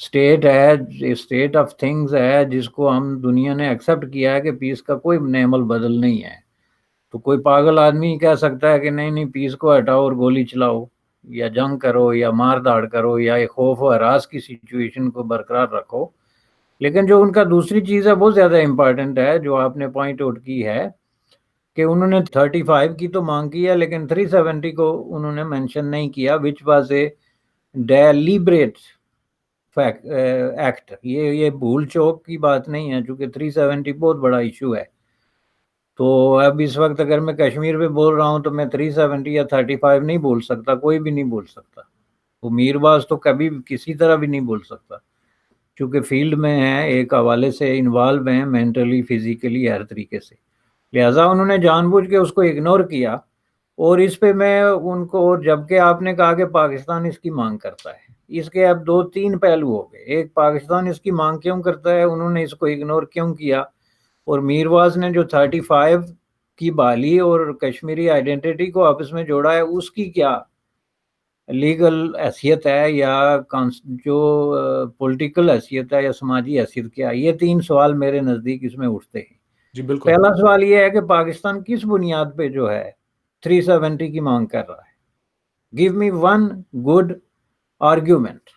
State ہے، state of things ہے جس کو ہم دنیا نے ایکسیپٹ کیا ہے کہ پیس کا کوئی نعمل بدل نہیں ہے. تو کوئی پاگل آدمی کہہ سکتا ہے کہ نہیں نہیں پیس کو ہٹاؤ اور گولی چلاؤ یا جنگ کرو یا مار داڑ کرو یا خوف و ہراس کی سچویشن کو برقرار رکھو. لیکن جو ان کا دوسری چیز ہے وہ زیادہ امپورٹنٹ ہے جو آپ نے پوائنٹ آؤٹ کی ہے کہ انہوں نے 35 کی تو مانگ کی ہے لیکن 370 کو انہوں نے مینشن نہیں کیا which was a deliberate act. یہ بھول چوک کی بات نہیں ہے چونکہ 370 بہت بڑا ایشو ہے. تو اب اس وقت اگر میں کشمیر پہ بول رہا ہوں تو میں 370 یا 35 نہیں بول سکتا، کوئی بھی نہیں بول سکتا. وہ میرواز تو کبھی کسی طرح بھی نہیں بول سکتا چونکہ فیلڈ میں ہیں، ایک حوالے سے انوالو ہیں مینٹلی فزیکلی ہر طریقے سے. لہٰذا انہوں نے جان بوجھ کے اس کو اگنور کیا. اور اس پہ میں ان کو، جبکہ آپ نے کہا کہ پاکستان اس کی مانگ کرتا ہے، اس کے اب 2-3 پہلو ہو گئے. ایک، پاکستان اس کی مانگ کیوں کرتا ہے، انہوں نے اس کو اگنور کیوں کیا، اور میرواز نے جو 35 کی بحالی اور کشمیری آئیڈینٹی کو آپس میں جوڑا ہے اس کی کیا لیگل حیثیت ہے یا جو پولیٹیکل حیثیت ہے یا سماجی حیثیت کیا. یہ 3 سوال میرے نزدیک اس میں اٹھتے ہیں. جی بالکل. پہلا سوال یہ ہے کہ پاکستان کس بنیاد پہ جو ہے 370 کی مانگ کر رہا ہے. گیو می ون گڈ آرگیومنٹ.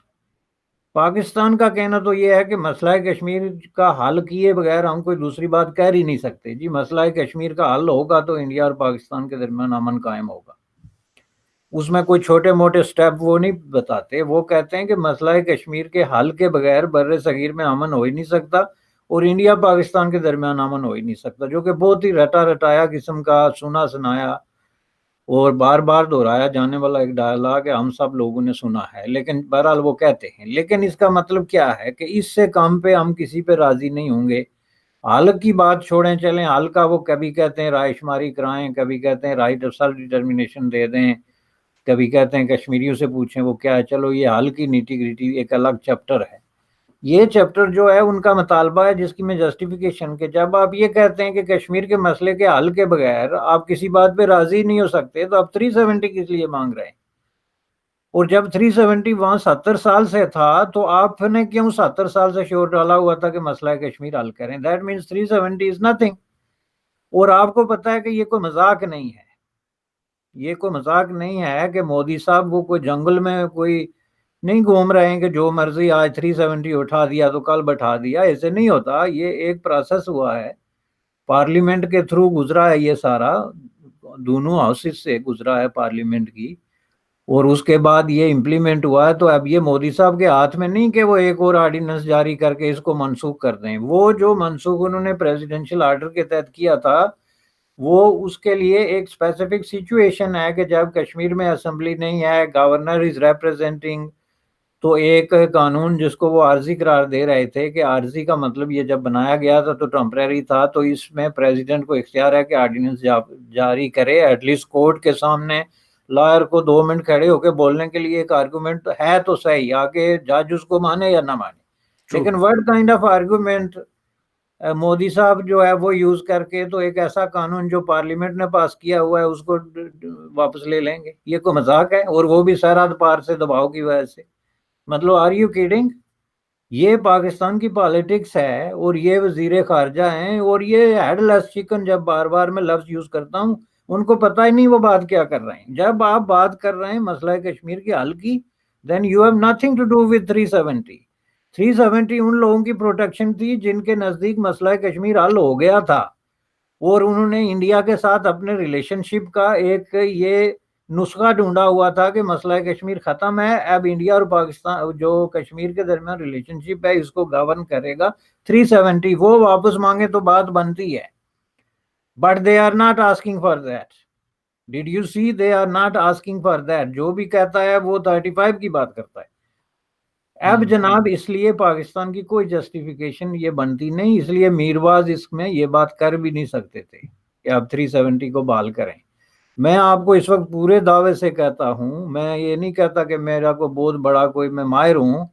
پاکستان کا کہنا تو یہ ہے کہ مسئلہ کشمیر کا حل کیے بغیر ہم کوئی دوسری بات کہہ ہی نہیں سکتے. جی مسئلہ کشمیر کا حل ہوگا تو انڈیا اور پاکستان کے درمیان امن قائم ہوگا. اس میں کوئی چھوٹے موٹے سٹیپ وہ نہیں بتاتے، وہ کہتے ہیں کہ مسئلہ کشمیر کے حل کے بغیر بر صغیر میں امن ہو ہی نہیں سکتا اور انڈیا پاکستان کے درمیان امن ہو ہی نہیں سکتا، جو کہ بہت ہی رٹا رٹایا قسم کا سنا سنایا اور بار بار دہرایا جانے والا ایک ڈائلاگ ہے، ہم سب لوگوں نے سنا ہے. لیکن بہرحال وہ کہتے ہیں. لیکن اس کا مطلب کیا ہے کہ اس سے کام پہ ہم کسی پہ راضی نہیں ہوں گے. حل کی بات چھوڑیں چلیں، حل کا وہ کبھی کہتے ہیں رائے شماری کرائیں، کبھی کہتے ہیں رائٹ آف سیلف ڈٹرمنیشن دے دیں، کبھی کہتے ہیں کشمیریوں سے پوچھیں وہ کیا ہے. چلو یہ حل کی نیٹی گریٹی ایک الگ چیپٹر ہے. یہ چیپٹر جو ہے ان کا مطالبہ ہے جس کی میں جسٹیفیکیشن کہ جب آپ یہ کہتے ہیں کہ کشمیر کے مسئلے کے حل کے بغیر آپ کسی بات پہ راضی نہیں ہو سکتے تو آپ 370 کس لیے مانگ رہے ہیں. اور جب 370 وہاں 70 سال سے تھا تو آپ نے کیوں 70 سال سے شور ڈالا ہوا تھا کہ مسئلہ کشمیر حل کریں. That means 370 is nothing. اور آپ کو پتا ہے کہ یہ کوئی مذاق نہیں ہے، یہ کوئی مذاق نہیں ہے کہ مودی صاحب وہ کوئی جنگل میں کوئی نہیں گھوم رہے ہیں کہ جو مرضی آج 370 اٹھا دیا تو کل بٹھا دیا. ایسے نہیں ہوتا. یہ ایک پروسیس ہوا ہے، پارلیمنٹ کے تھرو گزرا ہے، یہ سارا دونوں ہاؤسز سے گزرا ہے پارلیمنٹ کی، اور اس کے بعد یہ امپلیمنٹ ہوا ہے. تو اب یہ مودی صاحب کے ہاتھ میں نہیں کہ وہ ایک اور آرڈیننس جاری کر کے اس کو منسوخ کر دیں. وہ جو منسوخ انہوں نے پریزیڈنشل آرڈر کے تحت کیا تھا وہ اس کے لیے ایک اسپیسیفک سچویشن ہے کہ جب کشمیر میں اسمبلی نہیں ہے، گورنر از ریپریزنٹنگ، تو ایک قانون جس کو وہ عارضی قرار دے رہے تھے کہ عارضی کا مطلب یہ جب بنایا گیا تھا تو ٹیمپریری تھا، تو اس میں پریزیڈنٹ کو اختیار ہے کہ آرڈیننس جاری کرے. ایٹ لیسٹ کورٹ کے سامنے لائر کو 2 منٹ کھڑے ہو کے بولنے کے لیے ایک آرگومنٹ ہے تو صحیح، آگے جج اس کو مانے یا نہ مانے. لیکن what kind of argument Modi صاحب جو ہے وہ یوز کر کے تو ایک ایسا قانون جو پارلیمنٹ نے پاس کیا ہوا ہے اس کو واپس لے لیں گے. یہ کوئی مذاق ہے، اور وہ بھی سرحد پار سے دباؤ کی وجہ سے. مطلب آر یو کیڈنگ؟ یہ پاکستان کی پالیٹکس ہے اور یہ وزیر خارجہ ہیں اور یہ ہیڈ لیس چکن، جب بار بار میں لفظ یوز کرتا ہوں ان کو پتہ ہی نہیں وہ بات کیا کر رہے ہیں. جب آپ بات کر رہے ہیں مسئلہ کشمیر کے حل کی then you have nothing to do with 370. 370 ان لوگوں کی پروٹیکشن تھی جن کے نزدیک مسئلہ کشمیر حل ہو گیا تھا اور انہوں نے انڈیا کے ساتھ اپنے ریلیشن شپ کا ایک یہ نسخہ ڈھونڈا ہوا تھا کہ مسئلہ کشمیر ختم ہے، اب انڈیا اور پاکستان جو کشمیر کے درمیان ریلیشن شپ ہے اس کو گورن کرے گا 370. وہ واپس مانگے تو بات بنتی ہے، but they are not asking for that. Did you see? They are not asking for that. جو بھی کہتا ہے وہ 35 کی بات کرتا ہے. اب جناب اس لیے پاکستان کی کوئی جسٹیفیکیشن یہ بنتی نہیں، اس لیے میرواز اس میں یہ بات کر بھی نہیں سکتے تھے کہ آپ 370 کو بحال کریں. میں آپ کو اس وقت پورے دعوے سے کہتا ہوں، میں یہ نہیں کہتا کہ میرا کوئی بہت بڑا کوئی میں ماہر ہوں،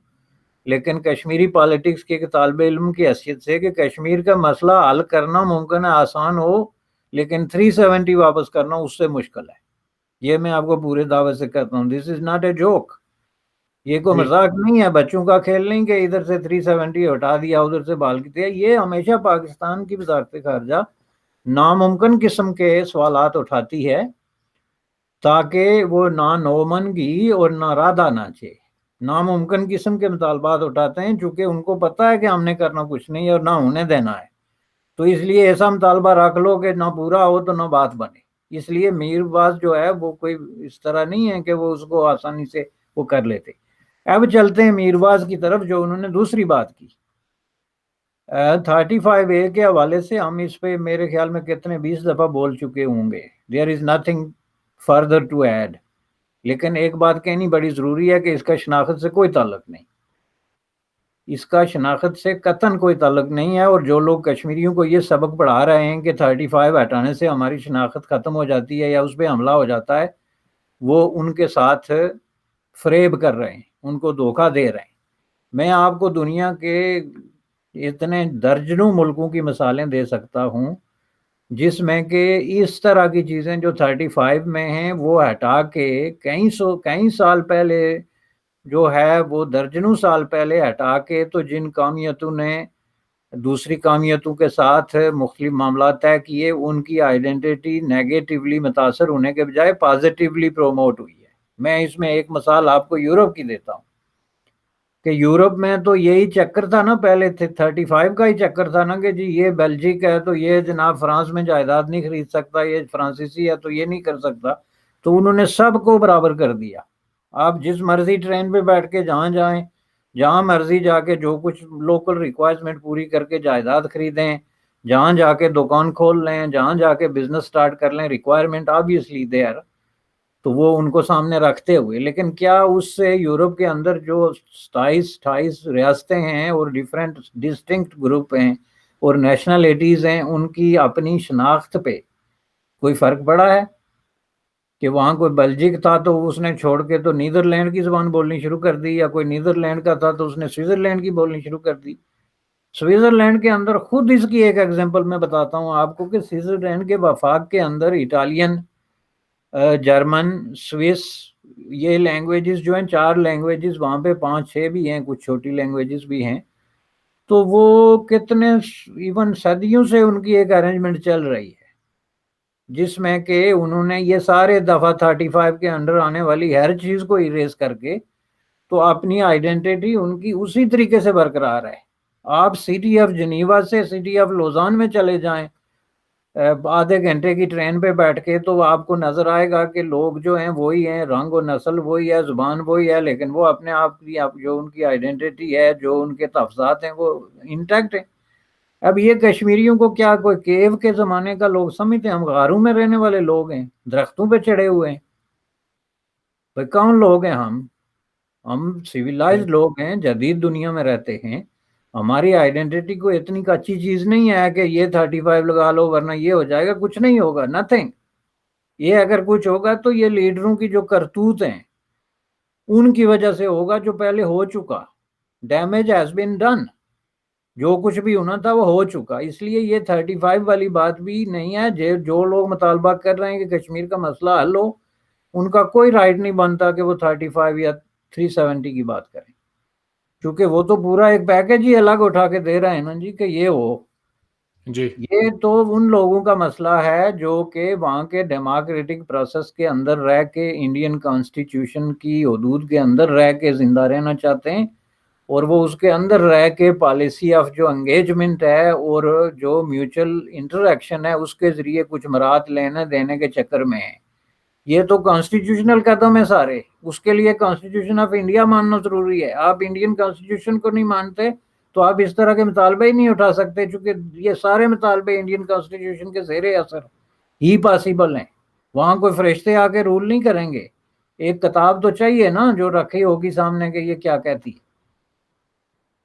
لیکن کشمیری پالیٹکس کے ایک طالب علم کی حیثیت سے کہ کشمیر کا مسئلہ حل کرنا ممکن ہے آسان ہو، لیکن 370 واپس کرنا اس سے مشکل ہے. یہ میں آپ کو پورے دعوے سے کہتا ہوں. دس از ناٹ اے جوک. یہ کوئی مذاق نہیں ہے، بچوں کا کھیل نہیں کہ ادھر سے 370 ہٹا دیا ادھر سے بال کی. یہ ہمیشہ پاکستان کی وزارت خارجہ ناممکن قسم کے سوالات اٹھاتی ہے تاکہ وہ نہ نومنگی اور نہ رادہ ناچے. ناممکن قسم کے مطالبات اٹھاتے ہیں چونکہ ان کو پتا ہے کہ ہم نے کرنا کچھ نہیں اور نہ ہونے دینا ہے، تو اس لیے ایسا مطالبہ رکھ لو کہ نہ پورا ہو تو نہ بات بنے. اس لیے میر باز جو ہے وہ کوئی اس طرح نہیں ہے کہ وہ اس کو آسانی سے وہ کر لیتے. اب چلتے ہیں میر باز کی طرف جو انہوں نے دوسری بات کی 35A کے حوالے سے. ہم اس پہ میرے خیال میں کتنے 20 دفعہ بول چکے ہوں گے. There is nothing further to add. لیکن ایک بات کہنی بڑی ضروری ہے کہ اس کا شناخت سے کوئی تعلق نہیں، اس کا شناخت سے قطعاً کوئی تعلق نہیں ہے. اور جو لوگ کشمیریوں کو یہ سبق پڑھا رہے ہیں کہ 35 ہٹانے سے ہماری شناخت ختم ہو جاتی ہے یا اس پہ حملہ ہو جاتا ہے، وہ ان کے ساتھ فریب کر رہے ہیں، ان کو دھوکہ دے رہے ہیں. میں آپ کو دنیا کے اتنے درجنوں ملکوں کی مثالیں دے سکتا ہوں جس میں کہ اس طرح کی چیزیں جو 35 میں ہیں وہ ہٹا کے کئی سال پہلے جو ہے وہ درجنوں سال پہلے ہٹا کے تو جن قومیتوں نے دوسری قومیتوں کے ساتھ مختلف معاملات طے کیے ان کی آئیڈینٹی نیگیٹیولی متاثر ہونے کے بجائے پازیٹیولی پروموٹ ہوئی ہے. میں اس میں ایک مثال آپ کو یورپ کی دیتا ہوں کہ یورپ میں تو یہی چکر تھا نا، پہلے 35 کا ہی چکر تھا نا کہ جی یہ بیلجک ہے تو یہ جناب فرانس میں جائیداد نہیں خرید سکتا، یہ فرانسیسی ہے تو یہ نہیں کر سکتا، تو انہوں نے سب کو برابر کر دیا. آپ جس مرضی ٹرین پہ بیٹھ کے جہاں جائیں، جہاں مرضی جا کے جو کچھ لوکل ریکوائرمنٹ پوری کر کے جائیداد خریدیں، جہاں جا کے دکان کھول لیں، جہاں جا کے بزنس سٹارٹ کر لیں، ریکوائرمنٹ آبویسلی دیر، تو وہ ان کو سامنے رکھتے ہوئے. لیکن کیا اس سے یورپ کے اندر جو 27-28 ریاستیں ہیں اور ڈیفرنٹ ڈسٹنکٹ گروپ ہیں اور نیشنلٹیز ہیں، ان کی اپنی شناخت پہ کوئی فرق پڑا ہے؟ کہ وہاں کوئی بلجک تھا تو اس نے چھوڑ کے تو نیدرلینڈ کی زبان بولنی شروع کر دی، یا کوئی نیدرلینڈ کا تھا تو اس نے سوئٹزرلینڈ کی بولنی شروع کر دی. سوئٹزرلینڈ کے اندر خود اس کی ایک ایگزامپل میں بتاتا ہوں آپ کو کہ سوئٹزرلینڈ کے وفاق کے اندر اٹالین، جرمن، سوئس، یہ لینگویجز جو ہیں 4 لینگویجز وہاں پہ 5-6 بھی ہیں، کچھ چھوٹی لینگویجز بھی ہیں، تو وہ کتنے ایون صدیوں سے ان کی ایک ارینجمنٹ چل رہی ہے جس میں کہ انہوں نے یہ سارے دفعہ 35 کے انڈر آنے والی ہر چیز کو اریز کر کے تو اپنی آئیڈینٹی ان کی اسی طریقے سے برقرار ہے. آپ سٹی آف جنیوا سے سٹی آف لوزان میں چلے جائیں آدھے گھنٹے کی ٹرین پہ بیٹھ کے تو آپ کو نظر آئے گا کہ لوگ جو ہیں وہی ہیں، رنگ و نسل وہی ہے، زبان وہی ہے، لیکن وہ اپنے آپ کی جو ان کی آئیڈینٹی ہے، جو ان کے تحفظات ہیں، وہ انٹیکٹ ہیں. اب یہ کشمیریوں کو کیا کوئی کیو کے زمانے کا لوگ سمجھتے ہیں؟ ہم غاروں میں رہنے والے لوگ ہیں، درختوں پہ چڑھے ہوئے ہیں. بھائی کون لوگ ہیں ہم سیویلائزڈ لوگ ہیں، جدید دنیا میں رہتے ہیں. ہماری آئیڈینٹی کو اتنی اچھی چیز نہیں ہے کہ یہ 35 لگا لو ورنہ یہ ہو جائے گا. کچھ نہیں ہوگا، نتھنگ. یہ اگر کچھ ہوگا تو یہ لیڈروں کی جو کرتوت ہیں ان کی وجہ سے ہوگا، جو پہلے ہو چکا. Damage has been done. جو کچھ بھی ہونا تھا وہ ہو چکا. اس لیے یہ 35 والی بات بھی نہیں ہے. جو لوگ مطالبہ کر رہے ہیں کہ کشمیر کا مسئلہ حل ہو، ان کا کوئی رائٹ نہیں بنتا کہ وہ 35 یا 370 کی بات کریں، کیونکہ وہ تو پورا ایک پیکج ہی الگ اٹھا کے دے رہے ہیں نا جی کہ یہ ہو. جی یہ تو ان لوگوں کا مسئلہ ہے جو کہ وہاں کے ڈیموکریٹک پروسیس کے اندر رہ کے انڈین کانسٹیٹیوشن کی حدود کے اندر رہ کے زندہ رہنا چاہتے ہیں، اور وہ اس کے اندر رہ کے پالیسی آف جو انگیجمنٹ ہے اور جو میوچل انٹریکشن ہے اس کے ذریعے کچھ مراد لینے دینے کے چکر میں ہیں. یہ تو کانسٹیٹیوشنل قدم ہے سارے. اس کے لیے کانسٹیٹیوشن آف انڈیا ماننا ضروری ہے. آپ انڈین کانسٹیٹیوشن کو نہیں مانتے تو آپ اس طرح کے مطالبے ہی نہیں اٹھا سکتے، چونکہ یہ سارے مطالبے انڈین کانسٹیٹیوشن کے زیر اثر ہی پاسبل ہیں. وہاں کوئی فرشتے آ کے رول نہیں کریں گے. ایک کتاب تو چاہیے نا جو رکھی ہوگی سامنے کہ یہ کیا کہتی ہے.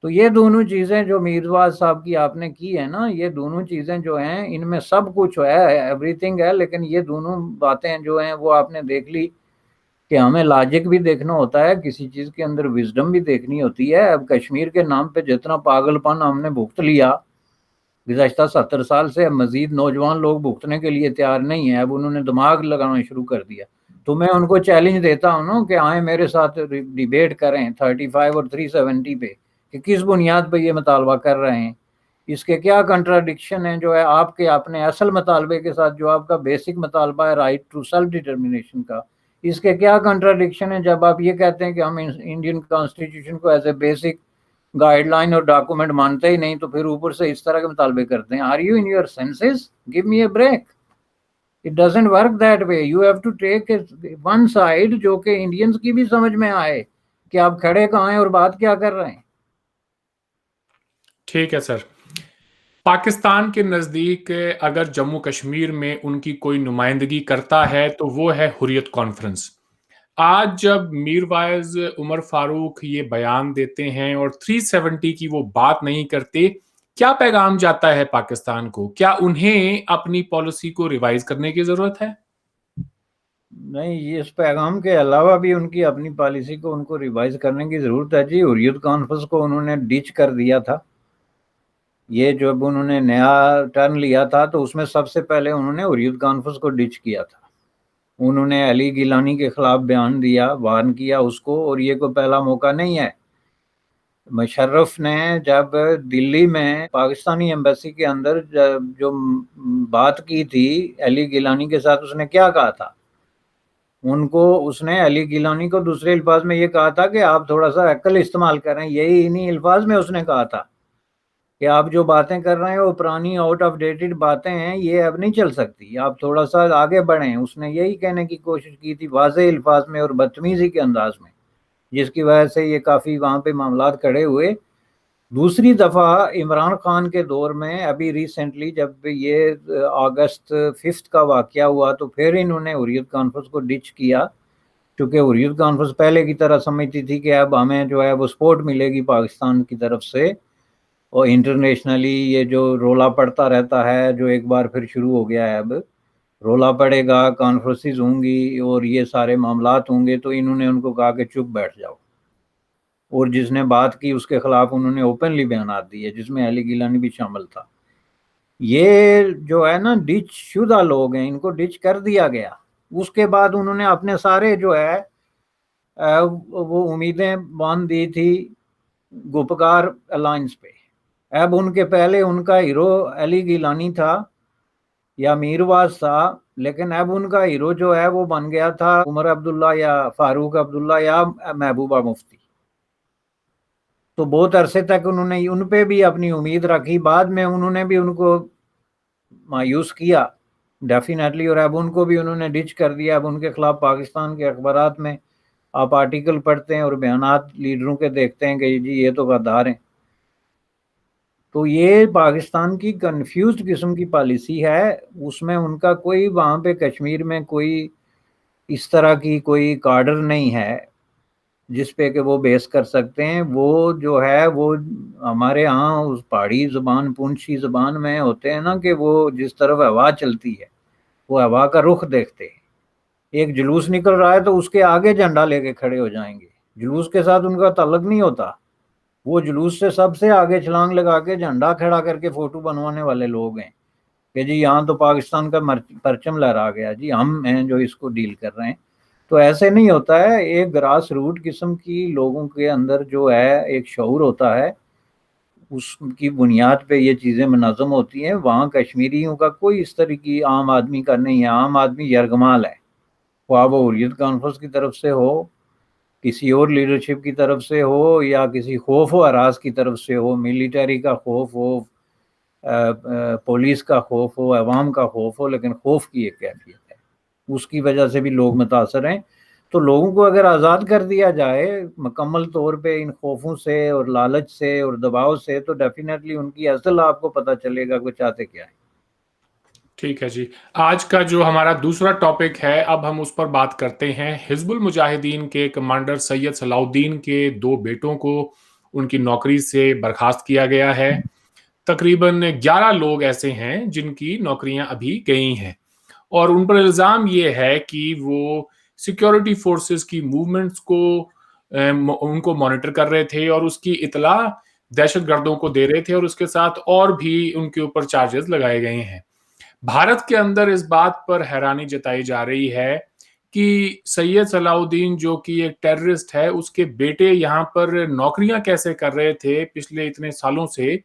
تو یہ دونوں چیزیں جو میرواز صاحب کی آپ نے کی ہے نا، یہ دونوں چیزیں جو ہیں ان میں سب کچھ ہے، ایوری تھنگ ہے، لیکن یہ دونوں باتیں جو ہیں وہ آپ نے دیکھ لی کہ ہمیں لاجک بھی دیکھنا ہوتا ہے، کسی چیز کے اندر وزڈم بھی دیکھنی ہوتی ہے. اب کشمیر کے نام پہ جتنا پاگل پن ہم نے بھگت لیا گزشتہ 70 سال سے، اب مزید نوجوان لوگ بھگتنے کے لیے تیار نہیں ہیں. اب انہوں نے دماغ لگانا شروع کر دیا. تو میں ان کو چیلنج دیتا ہوں نا کہ آئیں میرے ساتھ ڈیبیٹ کریں 35 اور 370 پہ کہ کس بنیاد پہ یہ مطالبہ کر رہے ہیں، اس کے کیا کنٹراڈکشن ہیں جو ہے آپ کے اپنے اصل مطالبے کے ساتھ، جو آپ کا بیسک مطالبہ ہے رائٹ ٹو سیلف ڈٹرمنیشن کا، اس کے کیا کنٹراڈکشن ہے جب آپ یہ کہتے ہیں کہ ہم انڈین کانسٹیٹیوشن کو as a basic guide line اور ڈاکومنٹ مانتے ہی نہیں، تو پھر اوپر سے اس طرح کے مطالبے کرتے ہیں. Are you in your senses? Give me a break. It doesn't work that way. You have to take one side جو کہ انڈینز کی بھی سمجھ میں آئے کہ آپ کھڑے کہاں ہیں اور بات کیا کر رہے ہیں. ٹھیک ہے سر. پاکستان کے نزدیک اگر جموں کشمیر میں ان کی کوئی نمائندگی کرتا ہے تو وہ ہے حریت کانفرنس. آج جب میر وائز عمر فاروق یہ بیان دیتے ہیں اور 370 کی وہ بات نہیں کرتے، کیا پیغام جاتا ہے پاکستان کو؟ کیا انہیں اپنی پالیسی کو ریوائز کرنے کی ضرورت ہے؟ نہیں، اس پیغام کے علاوہ بھی ان کی اپنی پالیسی کو ان کو ریوائز کرنے کی ضرورت ہے. جی، حریت کانفرنس کو انہوں نے ڈچ کر دیا تھا. یہ جب انہوں نے نیا ٹرن لیا تھا تو اس میں سب سے پہلے انہوں نے حریت کانفرنس کو ڈچ کیا تھا. انہوں نے علی گیلانی کے خلاف بیان دیا، وارن کیا اس کو، اور یہ کوئی پہلا موقع نہیں ہے. مشرف نے جب دلی میں پاکستانی ایمبیسی کے اندر جو بات کی تھی علی گیلانی کے ساتھ، اس نے کیا کہا تھا ان کو؟ اس نے علی گیلانی کو دوسرے الفاظ میں یہ کہا تھا کہ آپ تھوڑا سا عقل استعمال کریں. یہی انہی الفاظ میں اس نے کہا تھا کہ آپ جو باتیں کر رہے ہیں وہ پرانی آؤٹ آف ڈیٹڈ باتیں ہیں، یہ اب نہیں چل سکتی، آپ تھوڑا سا آگے بڑھیں. اس نے یہی کہنے کی کوشش کی تھی واضح الفاظ میں اور بدتمیزی کے انداز میں، جس کی وجہ سے یہ کافی وہاں پہ معاملات کھڑے ہوئے. دوسری دفعہ عمران خان کے دور میں ابھی ریسنٹلی جب یہ اگست 5 کا واقعہ ہوا تو پھر انہوں نے حریت کانفرنس کو ڈچ کیا، کیونکہ حریت کانفرنس پہلے کی طرح سمجھتی تھی کہ اب ہمیں جو ہے وہ سپورٹ ملے گی پاکستان کی طرف سے، اور انٹرنیشنلی یہ جو رولا پڑتا رہتا ہے جو ایک بار پھر شروع ہو گیا ہے، اب رولا پڑے گا، کانفرنسز ہوں گی اور یہ سارے معاملات ہوں گے، تو انہوں نے ان کو کہا کہ چپ بیٹھ جاؤ. اور جس نے بات کی اس کے خلاف انہوں نے اوپنلی بیانات دیے، جس میں علی گیلانی بھی شامل تھا. یہ جو ہے نا ڈچ شدہ لوگ ہیں، ان کو ڈچ کر دیا گیا. اس کے بعد انہوں نے اپنے سارے جو ہے وہ امیدیں باندھ دی تھی گوپکار الائنس پہ. اب ان کے پہلے ان کا ہیرو علی گیلانی تھا یا میرواز تھا، لیکن اب ان کا ہیرو جو ہے وہ بن گیا تھا عمر عبداللہ یا فاروق عبداللہ یا محبوبہ مفتی. تو بہت عرصے تک انہوں نے ان پہ بھی اپنی امید رکھی، بعد میں انہوں نے بھی ان کو مایوس کیا ڈیفینیٹلی، اور اب ان کو بھی انہوں نے ڈچ کر دیا. اب ان کے خلاف پاکستان کے اخبارات میں آپ آرٹیکل پڑھتے ہیں اور بیانات لیڈروں کے دیکھتے ہیں کہ جی یہ تو غدار ہیں. تو یہ پاکستان کی کنفیوزڈ قسم کی پالیسی ہے. اس میں ان کا کوئی وہاں پہ کشمیر میں کوئی اس طرح کی کوئی کارڈر نہیں ہے جس پہ کہ وہ بیس کر سکتے ہیں. وہ جو ہے وہ ہمارے ہاں اس پہاڑی زبان پونچھی زبان میں ہوتے ہیں نا کہ وہ جس طرف ہوا چلتی ہے وہ ہوا کا رخ دیکھتے ہیں. ایک جلوس نکل رہا ہے تو اس کے آگے جھنڈا لے کے کھڑے ہو جائیں گے. جلوس کے ساتھ ان کا تعلق نہیں ہوتا، وہ جلوس سے سب سے آگے چھلانگ لگا کے جھنڈا کھڑا کر کے فوٹو بنوانے والے لوگ ہیں کہ جی یہاں تو پاکستان کا پرچم لہرا گیا، جی ہم ہیں جو اس کو ڈیل کر رہے ہیں. تو ایسے نہیں ہوتا ہے. ایک گراس روٹ قسم کی لوگوں کے اندر جو ہے ایک شعور ہوتا ہے، اس کی بنیاد پہ یہ چیزیں منظم ہوتی ہیں. وہاں کشمیریوں کا کوئی اس طرح کی عام آدمی کا نہیں ہے. عام آدمی یرغمال ہے، وہ حریت کانفرنس کی طرف سے ہو، کسی اور لیڈرشپ کی طرف سے ہو، یا کسی خوف و ہراس کی طرف سے ہو، ملٹری کا خوف ہو، پولیس کا خوف ہو، عوام کا خوف ہو، لیکن خوف کی ایک کیفیت ہے، اس کی وجہ سے بھی لوگ متاثر ہیں. تو لوگوں کو اگر آزاد کر دیا جائے مکمل طور پہ ان خوفوں سے اور لالچ سے اور دباؤ سے، تو ڈیفینیٹلی ان کی اصل آپ کو پتہ چلے گا کہ چاہتے کیا ہے. ٹھیک ہے جی. آج کا جو ہمارا دوسرا ٹاپک ہے اب ہم اس پر بات کرتے ہیں. حزب المجاہدین کے کمانڈر سید صلاح الدین کے 2 بیٹوں کو ان کی نوکری سے برخاست کیا گیا ہے. تقریباً 11 لوگ ایسے ہیں جن کی نوکریاں ابھی گئی ہیں، اور ان پر الزام یہ ہے کہ وہ سیکیورٹی فورسز کی موومنٹس کو ان کو مانیٹر کر رہے تھے اور اس کی اطلاع دہشت گردوں کو دے رہے تھے، اور اس کے ساتھ اور بھی ان کے اوپر چارجز لگائے گئے ہیں. بھارت کے اندر اس بات پر حیرانی جتائی جا رہی ہے کہ سید صلاح الدین جو کہ ایک ٹیررسٹ ہے اس کے بیٹے یہاں پر نوکریاں کیسے کر رہے تھے پچھلے اتنے سالوں سے.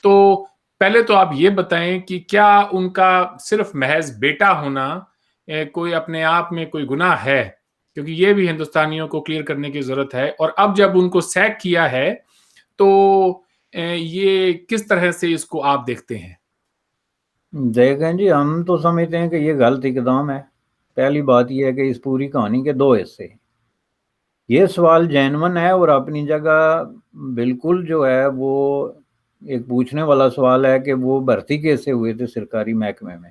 تو پہلے تو آپ یہ بتائیں کہ کیا ان کا صرف محض بیٹا ہونا کوئی اپنے آپ میں کوئی گناہ ہے؟ کیونکہ یہ بھی ہندوستانیوں کو کلیئر کرنے کی ضرورت ہے. اور اب جب ان کو سیک کیا ہے تو یہ کس طرح سے اس کو آپ دیکھتے ہیں؟ دیکھیں جی، ہم تو سمجھتے ہیں کہ یہ غلط اقدام ہے. پہلی بات یہ ہے کہ اس پوری کہانی کے دو حصے ہیں. یہ سوال جینون ہے اور اپنی جگہ بالکل جو ہے وہ ایک پوچھنے والا سوال ہے کہ وہ بھرتی کیسے ہوئے تھے سرکاری محکمے میں.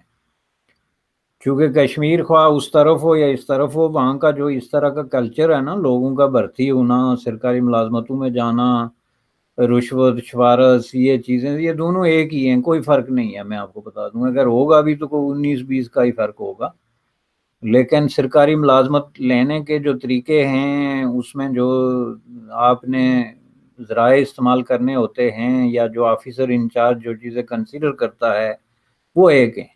چونکہ کشمیر خواہ اس طرف ہو یا اس طرف ہو، وہاں کا جو اس طرح کا کلچر ہے نا، لوگوں کا بھرتی ہونا، سرکاری ملازمتوں میں جانا، رشوت شوارث، یہ چیزیں یہ دونوں ایک ہی ہیں، کوئی فرق نہیں ہے. میں آپ کو بتا دوں، اگر ہوگا بھی تو کوئی 19-20 کا ہی فرق ہوگا. لیکن سرکاری ملازمت لینے کے جو طریقے ہیں، اس میں جو آپ نے ذرائع استعمال کرنے ہوتے ہیں یا جو آفیسر انچارج جو چیزیں کنسیڈر کرتا ہے وہ ایک ہیں.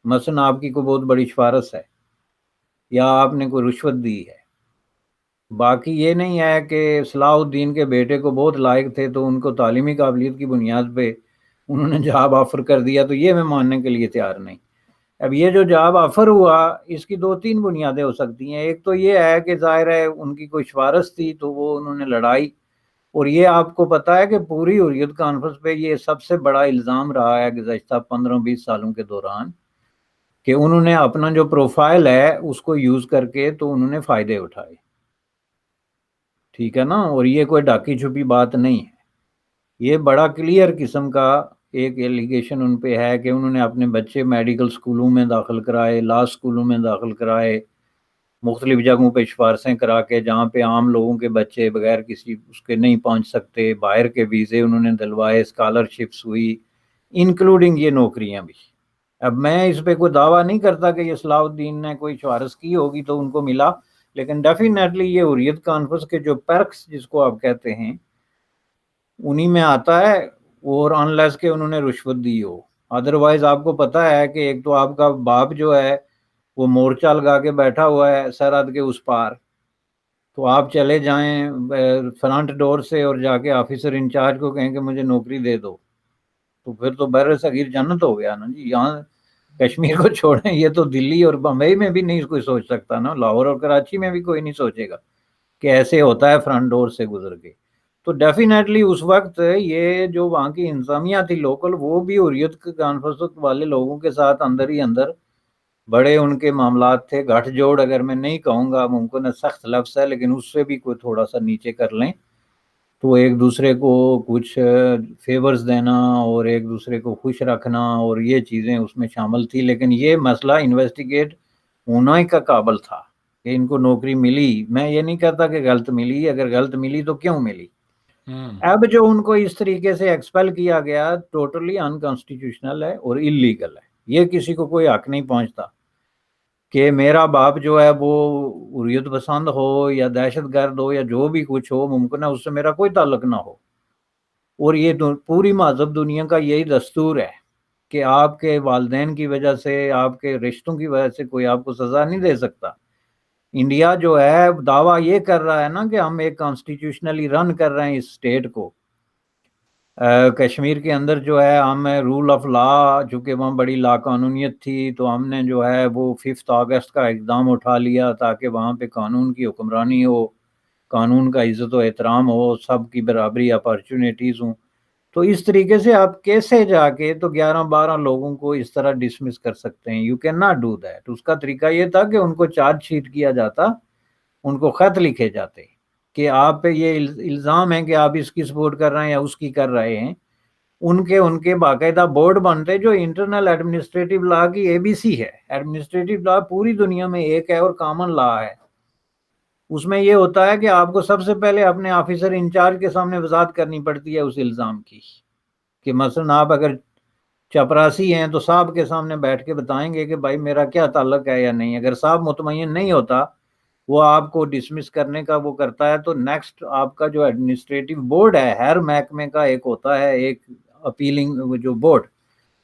مثلا آپ کی کوئی بہت بڑی سفارش ہے یا آپ نے کوئی رشوت دی ہے. باقی یہ نہیں ہے کہ صلاح الدین کے بیٹے کو بہت لائق تھے تو ان کو تعلیمی قابلیت کی بنیاد پہ انہوں نے جاب آفر کر دیا، تو یہ میں ماننے کے لیے تیار نہیں. اب یہ جو جاب آفر ہوا، اس کی 2-3 بنیادیں ہو سکتی ہیں. ایک تو یہ ہے کہ ظاہر ہے ان کی کوئی سفارش تھی تو وہ انہوں نے لڑائی. اور یہ آپ کو پتا ہے کہ پوری حریت کانفرنس پہ یہ سب سے بڑا الزام رہا ہے گزشتہ 15-20 سالوں کے دوران کہ انہوں نے اپنا جو پروفائل ہے اس کو یوز کر کے تو انہوں نے فائدے اٹھائے. ٹھیک ہے نا؟ اور یہ کوئی ڈاکی چھپی بات نہیں ہے. یہ بڑا کلیئر قسم کا ایک ایلیگیشن ان پہ ہے کہ انہوں نے اپنے بچے میڈیکل سکولوں میں داخل کرائے، لا سکولوں میں داخل کرائے، مختلف جگہوں پہ سفارشیں کرا کے جہاں پہ عام لوگوں کے بچے بغیر کسی اس کے نہیں پہنچ سکتے. باہر کے ویزے انہوں نے دلوائے، اسکالرشپس ہوئی، انکلوڈنگ یہ نوکریاں بھی. اب میں اس پہ کوئی دعویٰ نہیں کرتا کہ یہ صلاح الدین نے کوئی سفارش کی ہوگی تو ان کو ملا، لیکن ڈیفینیٹلی یہ حریت کانفرنس کے جو پرکس جس کو آپ کہتے ہیں انہی میں آتا ہے. اور انلیس کہ انہوں نے رشوت دی ہو. ادروائز آپ کو پتا ہے کہ ایک تو آپ کا باپ جو ہے وہ مورچہ لگا کے بیٹھا ہوا ہے سرحد کے اس پار، تو آپ چلے جائیں فرنٹ ڈور سے اور جا کے آفیسر انچارج کو کہیں کہ مجھے نوکری دے دو، تو پھر تو بر صغیر جنت ہو گیا نا جی. یہاں کشمیر کو چھوڑیں، یہ تو دلی اور بمبئی میں بھی نہیں کوئی سوچ سکتا نا، لاہور اور کراچی میں بھی کوئی نہیں سوچے گا کہ ایسے ہوتا ہے فرنٹ ڈور سے گزر کے. تو ڈیفینیٹلی اس وقت یہ جو وہاں کی انتظامیہ تھی لوکل، وہ بھی حریت کانفرنس والے لوگوں کے ساتھ اندر ہی اندر بڑے ان کے معاملات تھے. گٹھ جوڑ اگر میں نہیں کہوں گا، ممکن ہے سخت لفظ ہے، لیکن اس سے بھی کوئی تھوڑا سا نیچے کر لیں تو ایک دوسرے کو کچھ فیورز دینا اور ایک دوسرے کو خوش رکھنا اور یہ چیزیں اس میں شامل تھی. لیکن یہ مسئلہ انویسٹیگیٹ ہونا ہی کا قابل تھا کہ ان کو نوکری ملی. میں یہ نہیں کہتا کہ غلط ملی، اگر غلط ملی تو کیوں ملی. اب جو ان کو اس طریقے سے ایکسپیل کیا گیا ٹوٹلی انکانسٹیٹیوشنل ہے اور اللیگل ہے. یہ کسی کو کوئی حق نہیں پہنچتا کہ میرا باپ جو ہے وہ حریت پسند ہو یا دہشت گرد ہو یا جو بھی کچھ ہو، ممکن ہے اس سے میرا کوئی تعلق نہ ہو. اور یہ پوری مہذب دنیا کا یہی دستور ہے کہ آپ کے والدین کی وجہ سے، آپ کے رشتوں کی وجہ سے کوئی آپ کو سزا نہیں دے سکتا. انڈیا جو ہے دعویٰ یہ کر رہا ہے نا کہ ہم ایک کانسٹیٹیوشنلی رن کر رہے ہیں اس اسٹیٹ کو. کشمیر کے اندر جو ہے ہم رول آف لا، چونکہ وہاں بڑی لا قانونیت تھی تو ہم نے جو ہے وہ 5 اگست کا اقدام اٹھا لیا تاکہ وہاں پہ قانون کی حکمرانی ہو، قانون کا عزت و احترام ہو، سب کی برابری اپارچونیٹیز ہوں. تو اس طریقے سے آپ کیسے جا کے تو 11-12 لوگوں کو اس طرح ڈسمس کر سکتے ہیں؟ You can not do that. اس کا طریقہ یہ تھا کہ ان کو چارج شیٹ کیا جاتا، ان کو خط لکھے جاتے کہ آپ پہ یہ الزام ہے کہ آپ اس کی سپورٹ کر رہے ہیں یا اس کی کر رہے ہیں. ان کے باقاعدہ بورڈ بنتے جو انٹرنل ایڈمنسٹریٹو لا کی ABC ہے. ایڈمنسٹریٹو لا پوری دنیا میں ایک ہے اور کامن لا ہے. اس میں یہ ہوتا ہے کہ آپ کو سب سے پہلے اپنے آفیسر انچارج کے سامنے وضاحت کرنی پڑتی ہے اس الزام کی کہ مثلا آپ اگر چپراسی ہیں تو صاحب کے سامنے بیٹھ کے بتائیں گے کہ بھائی میرا کیا تعلق ہے یا نہیں. اگر صاحب مطمئن نہیں ہوتا، وہ آپ کو ڈسمس کرنے کا وہ کرتا ہے، تو نیکسٹ آپ کا جو ایڈمنسٹریٹو بورڈ ہے، ہر محکمے کا ایک ہوتا ہے ایک اپیلنگ جو بورڈ،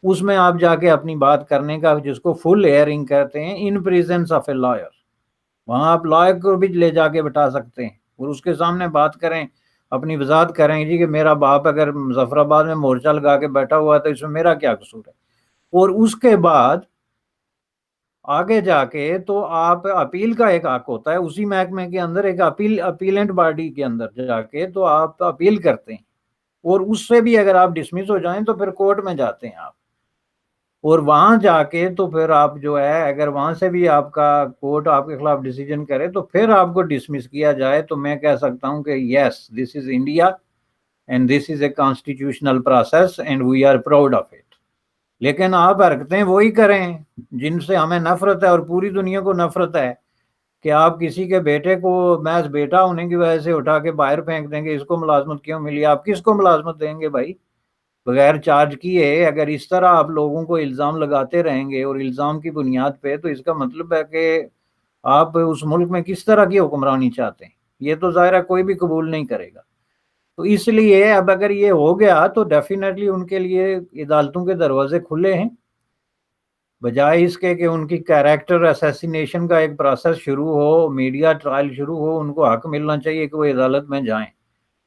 اس میں آپ جا کے اپنی بات کرنے کا، جس کو فل ہیئرنگ کہتے ہیں، ان پریزنس آف اے لائر. وہاں آپ لائق کو بھی لے جا کے بٹھا سکتے ہیں اور اس کے سامنے بات کریں، اپنی وضاحت کریں جی کہ میرا باپ اگر مظفر آباد میں مورچہ لگا کے بیٹھا ہوا ہے تو اس میں میرا کیا قصور ہے. اور اس کے بعد آگے جا کے تو آپ اپیل کا ایک حق ہوتا ہے اسی محکمے کے اندر، ایک اپیلنٹ باڈی کے اندر جا کے تو آپ اپیل کرتے ہیں، اور اس سے بھی اگر آپ ڈسمس ہو جائیں تو پھر کورٹ میں جاتے ہیں آپ، اور وہاں جا کے تو پھر آپ جو ہے اگر وہاں سے بھی آپ کا کورٹ آپ کے خلاف ڈیسیجن کرے تو پھر آپ کو ڈسمس کیا جائے تو میں کہہ سکتا ہوں کہ yes this is India and this is a constitutional process and we are proud of it. لیکن آپ حرکتیں وہی کریں جن سے ہمیں نفرت ہے اور پوری دنیا کو نفرت ہے، کہ آپ کسی کے بیٹے کو محض بیٹا ہونے کی وجہ سے اٹھا کے باہر پھینک دیں گے، اس کو ملازمت کیوں ملی؟ آپ کس کو ملازمت دیں گے بھائی بغیر چارج کیے؟ اگر اس طرح آپ لوگوں کو الزام لگاتے رہیں گے اور الزام کی بنیاد پہ، تو اس کا مطلب ہے کہ آپ اس ملک میں کس طرح کی حکمرانی چاہتے ہیں؟ یہ تو ظاہر ہے کوئی بھی قبول نہیں کرے گا. تو اس لیے اب اگر یہ ہو گیا تو ڈیفینیٹلی ان کے لیے عدالتوں کے دروازے کھلے ہیں، بجائے اس کے کہ ان کی کیریکٹر اسیسینیشن کا ایک پروسیس شروع ہو، میڈیا ٹرائل شروع ہو. ان کو حق ملنا چاہیے کہ وہ عدالت میں جائیں،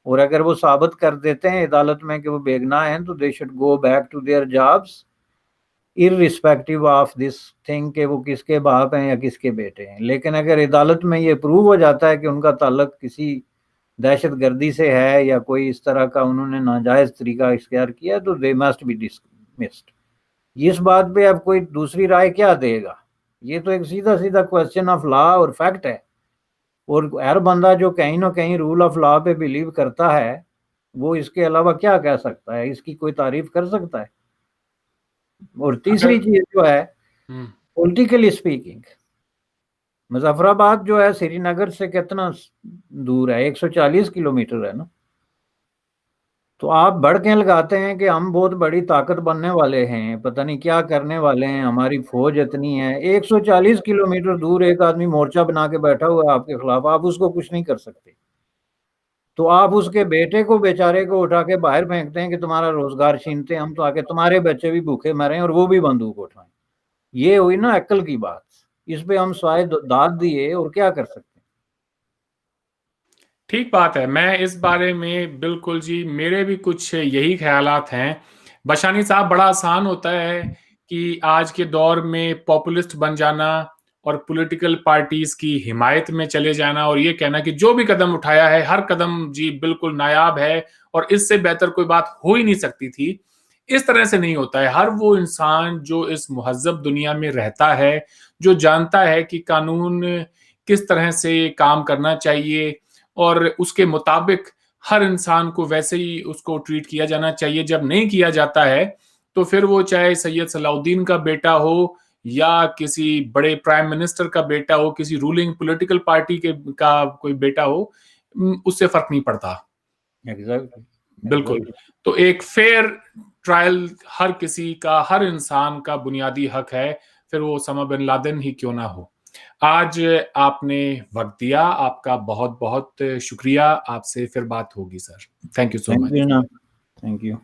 اور اگر وہ ثابت کر دیتے ہیں عدالت میں کہ وہ بے گناہ ہیں تو they should go back to their jobs irrespective of this thing کہ وہ کس کے باپ ہیں یا کس کے بیٹے ہیں. لیکن اگر عدالت میں یہ پروو ہو جاتا ہے کہ ان کا تعلق کسی دہشت گردی سے ہے یا کوئی اس طرح کا انہوں نے ناجائز طریقہ اختیار کیا تو دے مسٹ بی ڈسمسڈ. اس بات پہ اب کوئی دوسری رائے کیا دے گا؟ یہ تو ایک سیدھا سیدھا کوشچن آف لا اور فیکٹ ہے، اور ہر بندہ جو کہیں نہ کہیں رول آف لا پہ بلیو کرتا ہے وہ اس کے علاوہ کیا کہہ سکتا ہے؟ اس کی کوئی تعریف کر سکتا ہے؟ اور اگر تیسری چیز جو ہے پولیٹیکلی اسپیکنگ، مظفر آباد جو ہے سری نگر سے کتنا دور ہے؟ 140 کلومیٹر ہے نا. تو آپ بڑکیں لگاتے ہیں کہ ہم بہت بڑی طاقت بننے والے ہیں، پتہ نہیں کیا کرنے والے ہیں، ہماری فوج اتنی ہے. 140 کلومیٹر دور ایک آدمی مورچہ بنا کے بیٹھا ہوا ہے آپ کے خلاف، آپ اس کو کچھ نہیں کر سکتے. تو آپ اس کے بیٹے کو بیچارے کو اٹھا کے باہر پھینکتے ہیں کہ تمہارا روزگار چھینتے ہیں ہم تاکہ تمہارے بچے بھی بھوکے مریں اور وہ بھی بندوق اٹھائیں. یہ ہوئی نا عقل کی بات. اس پہ ہم سوائے داد دیے اور کیا کر سکتے ہیں؟ ٹھیک بات ہے. میں اس بارے میں بالکل جی میرے بھی کچھ یہی خیالات ہیں. بشانی صاحب بڑا آسان ہوتا ہے کہ آج کے دور میں پاپولسٹ بن جانا اور پولیٹیکل پارٹیز کی حمایت میں چلے جانا اور یہ کہنا کہ جو بھی قدم اٹھایا ہے ہر قدم جی بالکل نایاب ہے اور اس سے بہتر کوئی بات ہو ہی نہیں سکتی تھی. اس طرح سے نہیں ہوتا ہے. ہر وہ انسان جو اس مہذب دنیا میں رہتا ہے، جو جانتا ہے کہ قانون کس طرح سے کام کرنا چاہیے اور اس کے مطابق ہر انسان کو ویسے ہی اس کو ٹریٹ کیا جانا چاہیے، جب نہیں کیا جاتا ہے تو پھر وہ چاہے سید صلاح الدین کا بیٹا ہو یا کسی بڑے پرائم منسٹر کا بیٹا ہو، کسی رولنگ پولیٹیکل پارٹی کا کوئی بیٹا ہو، اس سے فرق نہیں پڑتا. بالکل. تو ایک فیئر ٹرائل ہر کسی کا، ہر انسان کا بنیادی حق ہے، پھر وہ اسامہ بن لادن ہی کیوں نہ ہو. آج آپ نے وقت دیا، آپ کا بہت بہت شکریہ. آپ سے پھر بات ہوگی sir. Thank you so much. Thank you.